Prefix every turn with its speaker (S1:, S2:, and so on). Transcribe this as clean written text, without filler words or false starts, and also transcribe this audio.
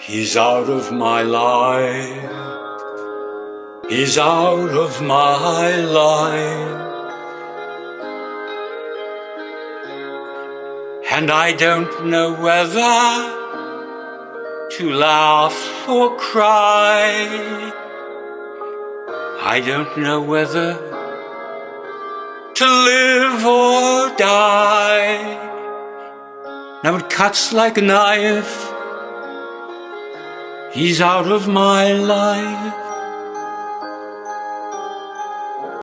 S1: He's out of my life. He's out of my life. And I don't know whether to laugh or cry. I don't know whether to live or die. Now it cuts like a knife. He's out of my life.